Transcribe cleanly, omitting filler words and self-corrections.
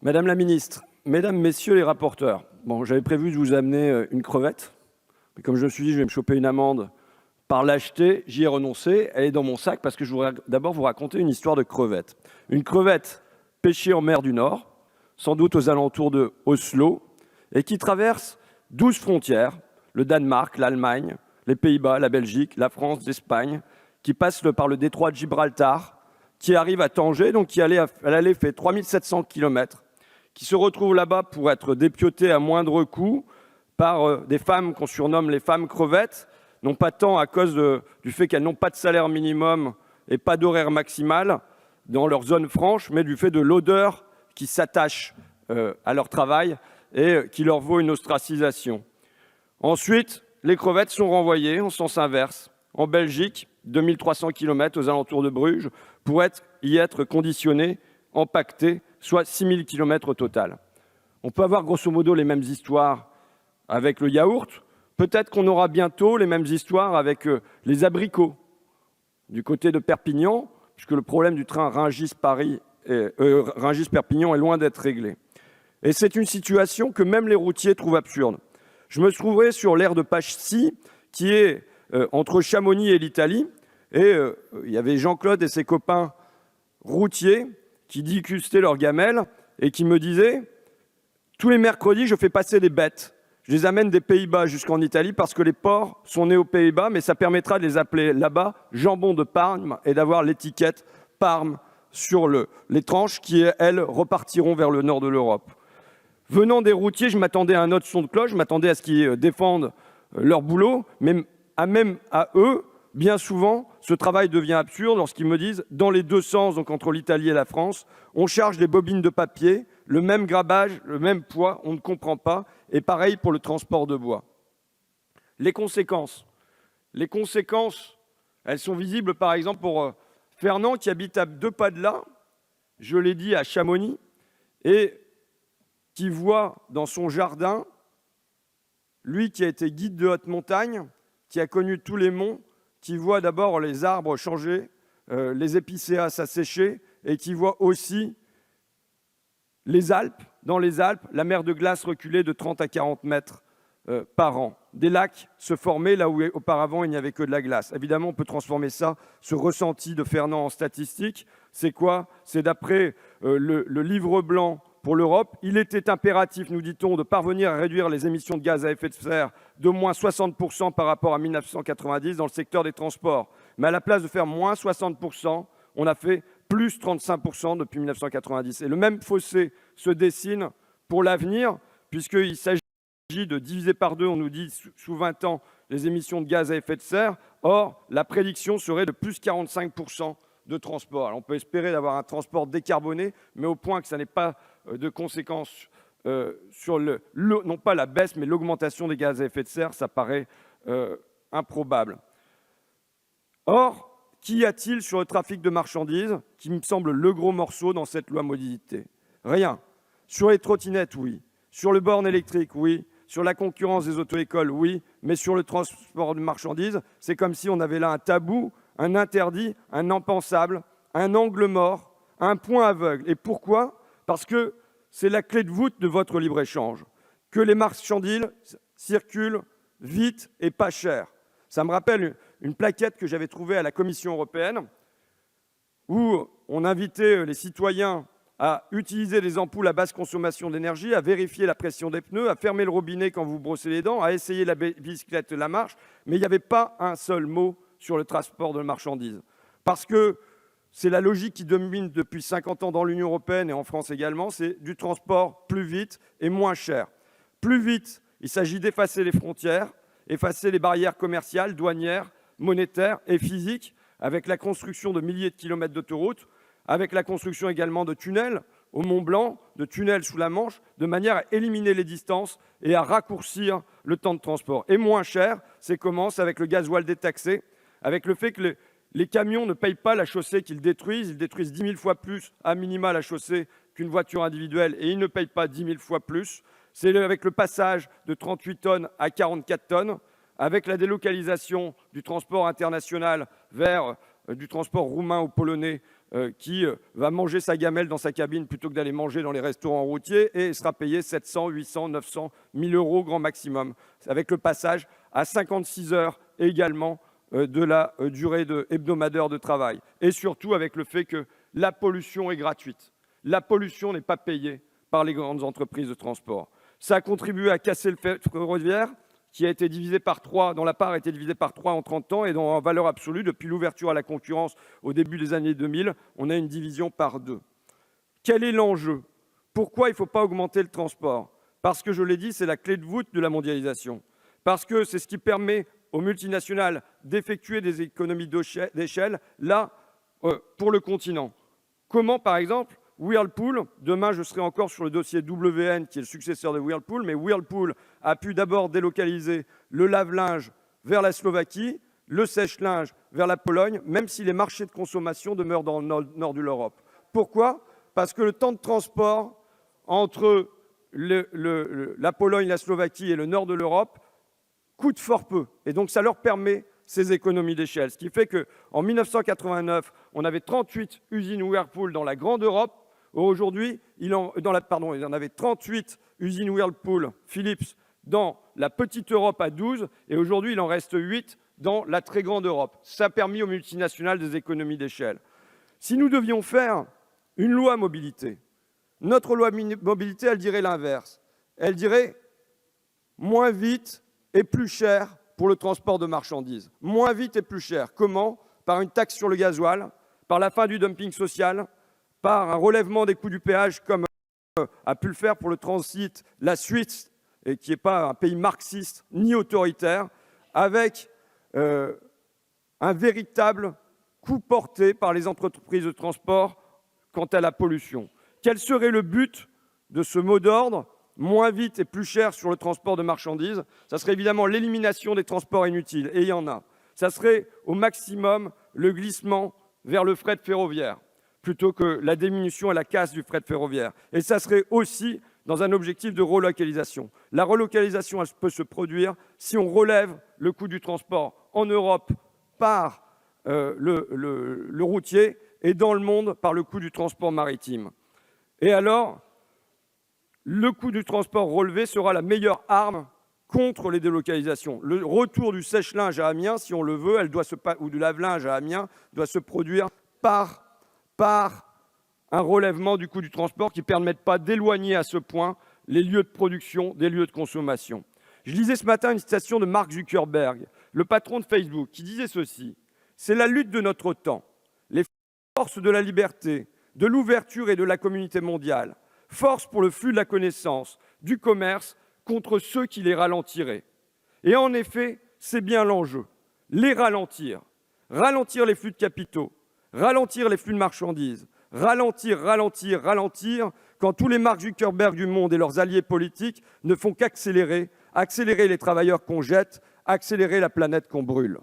Madame la ministre, mesdames, messieurs les rapporteurs, bon, j'avais prévu de vous amener une crevette, mais comme je me suis dit je vais me choper une amende par l'acheter, j'y ai renoncé. Elle est dans mon sac parce que je voudrais d'abord vous raconter une histoire de crevette. Une crevette pêchée en mer du Nord, sans doute aux alentours de Oslo, et qui traverse 12 frontières, le Danemark, l'Allemagne, les Pays-Bas, la Belgique, la France, l'Espagne, qui passe par le détroit de Gibraltar, qui arrive à Tanger, donc elle allait fait 3700 km, qui se retrouve là-bas pour être dépiotée à moindre coût par des femmes qu'on surnomme les femmes crevettes, non pas tant à cause du fait qu'elles n'ont pas de salaire minimum et pas d'horaire maximal dans leur zone franche, mais du fait de l'odeur qui s'attache à leur travail et qui leur vaut une ostracisation. Ensuite, les crevettes sont renvoyées en sens inverse, en Belgique, 2300 km aux alentours de Bruges, pour y être conditionnées, empaquetées, soit 6000 km au total. On peut avoir grosso modo les mêmes histoires avec le yaourt. Peut-être qu'on aura bientôt les mêmes histoires avec les abricots du côté de Perpignan, puisque le problème du train Rungis-Perpignan est loin d'être réglé. Et c'est une situation que même les routiers trouvent absurde. Je me trouvais sur l'aire de Passy, qui est entre Chamonix et l'Italie, et il y avait Jean-Claude et ses copains routiers qui dégustaient leurs gamelles et qui me disaient « Tous les mercredis, je fais passer des bêtes. Je les amène des Pays-Bas jusqu'en Italie parce que les porcs sont nés aux Pays-Bas, mais ça permettra de les appeler là-bas jambon de Parme et d'avoir l'étiquette Parme sur les tranches qui, elles, repartiront vers le nord de l'Europe. » Venant des routiers, je m'attendais à un autre son de cloche, je m'attendais à ce qu'ils défendent leur boulot, mais même à eux, bien souvent, ce travail devient absurde lorsqu'ils me disent, dans les deux sens, donc entre l'Italie et la France, on charge des bobines de papier, le même grabage, le même poids, on ne comprend pas, et pareil pour le transport de bois. Les conséquences, elles sont visibles par exemple pour Fernand qui habite à 2 pas de là, je l'ai dit à Chamonix, et qui voit dans son jardin, lui qui a été guide de haute montagne, qui a connu tous les monts, qui voit d'abord les arbres changer, les épicéas s'assécher, et qui voit aussi les Alpes, dans les Alpes, la mer de glace reculer de 30 à 40 mètres par an. Des lacs se former là où auparavant il n'y avait que de la glace. Évidemment, on peut transformer ça, ce ressenti de Fernand en statistique. C'est quoi? C'est d'après le livre blanc pour l'Europe, il était impératif, nous dit-on, de parvenir à réduire les émissions de gaz à effet de serre d'au moins 60% par rapport à 1990 dans le secteur des transports. Mais à la place de faire moins 60%, on a fait plus 35% depuis 1990. Et le même fossé se dessine pour l'avenir, puisqu'il s'agit de diviser par 2, on nous dit, sous 20 ans, les émissions de gaz à effet de serre. Or, la prédiction serait de plus 45% de transport. Alors, on peut espérer d'avoir un transport décarboné, mais au point que ça n'ait pas de conséquences sur non pas la baisse, mais l'augmentation des gaz à effet de serre, ça paraît improbable. Or, qu'y a-t-il sur le trafic de marchandises, qui me semble le gros morceau dans cette loi mobilité? Rien. Sur les trottinettes, oui. Sur le borne électrique, oui. Sur la concurrence des auto-écoles, oui. Mais sur le transport de marchandises, c'est comme si on avait là un tabou, un interdit, un impensable, un angle mort, un point aveugle. Et pourquoi? Parce que c'est la clé de voûte de votre libre-échange. Que les marchandises circulent vite et pas cher. Ça me rappelle une plaquette que j'avais trouvée à la Commission européenne où on invitait les citoyens à utiliser des ampoules à basse consommation d'énergie, à vérifier la pression des pneus, à fermer le robinet quand vous brossez les dents, à essayer la bicyclette, la marche, mais il n'y avait pas un seul mot sur le transport de marchandises. Parce que c'est la logique qui domine depuis 50 ans dans l'Union européenne et en France également, c'est du transport plus vite et moins cher. Plus vite, il s'agit d'effacer les frontières, effacer les barrières commerciales, douanières, monétaires et physiques, avec la construction de milliers de kilomètres d'autoroutes, avec la construction également de tunnels au Mont Blanc, de tunnels sous la Manche, de manière à éliminer les distances et à raccourcir le temps de transport. Et moins cher, c'est comment? C'est avec le gasoil détaxé, avec le fait que les camions ne payent pas la chaussée qu'ils détruisent. Ils détruisent 10 000 fois plus à minima la chaussée qu'une voiture individuelle et ils ne payent pas 10 000 fois plus. C'est avec le passage de 38 tonnes à 44 tonnes, avec la délocalisation du transport international vers du transport roumain ou polonais qui va manger sa gamelle dans sa cabine plutôt que d'aller manger dans les restaurants routiers et sera payé 700, 800, 900, 1000 euros grand maximum, avec le passage à 56 heures également de la durée hebdomadaire de travail. Et surtout avec le fait que la pollution est gratuite. La pollution n'est pas payée par les grandes entreprises de transport. Ça a contribué à casser le ferroviaire, qui a été divisé par 3, dont la part a été divisée par 3 en 30 ans, et dont en valeur absolue, depuis l'ouverture à la concurrence au début des années 2000, on a une division par 2. Quel est l'enjeu? Pourquoi il ne faut pas augmenter le transport? Parce que, je l'ai dit, c'est la clé de voûte de la mondialisation. Parce que c'est ce qui permet aux multinationales d'effectuer des économies d'échelle, là, pour le continent. Comment, par exemple, Whirlpool, demain je serai encore sur le dossier WN qui est le successeur de Whirlpool, mais Whirlpool a pu d'abord délocaliser le lave-linge vers la Slovaquie, le sèche-linge vers la Pologne, même si les marchés de consommation demeurent dans le nord de l'Europe. Pourquoi? Parce que le temps de transport entre la Pologne, la Slovaquie et le nord de l'Europe coûte fort peu. Et donc ça leur permet ces économies d'échelle. Ce qui fait qu'en 1989, on avait 38 usines Whirlpool dans la grande Europe. Aujourd'hui, il y en avait 38 usines Whirlpool Philips dans la petite Europe à 12, et aujourd'hui, il en reste 8 dans la très grande Europe. Ça a permis aux multinationales des économies d'échelle. Si nous devions faire une loi mobilité, notre loi mobilité, elle dirait l'inverse. Elle dirait moins vite et plus cher pour le transport de marchandises. Moins vite et plus cher. Comment? Par une taxe sur le gasoil, par la fin du dumping social, par un relèvement des coûts du péage, comme a pu le faire pour le transit la Suisse, et qui n'est pas un pays marxiste ni autoritaire, avec un véritable coût porté par les entreprises de transport quant à la pollution. Quel serait le but de ce mot d'ordre? Moins vite et plus cher sur le transport de marchandises, ça serait évidemment l'élimination des transports inutiles, et il y en a. Ça serait au maximum le glissement vers le fret ferroviaire, plutôt que la diminution et la casse du fret ferroviaire. Et ça serait aussi dans un objectif de relocalisation. La relocalisation, elle peut se produire si on relève le coût du transport en Europe par le routier et dans le monde par le coût du transport maritime. Et alors, le coût du transport relevé sera la meilleure arme contre les délocalisations. Le retour du sèche-linge à Amiens, si on le veut, ou du lave-linge à Amiens, doit se produire par un relèvement du coût du transport qui ne permette pas d'éloigner à ce point les lieux de production des lieux de consommation. Je lisais ce matin une citation de Mark Zuckerberg, le patron de Facebook, qui disait ceci: « C'est la lutte de notre temps. Les forces de la liberté, de l'ouverture et de la communauté mondiale, force pour le flux de la connaissance, du commerce, contre ceux qui les ralentiraient. » Et en effet, c'est bien l'enjeu. Les ralentir. Ralentir les flux de capitaux, ralentir les flux de marchandises, ralentir, quand tous les Mark Zuckerberg du monde et leurs alliés politiques ne font qu'accélérer les travailleurs qu'on jette, accélérer la planète qu'on brûle.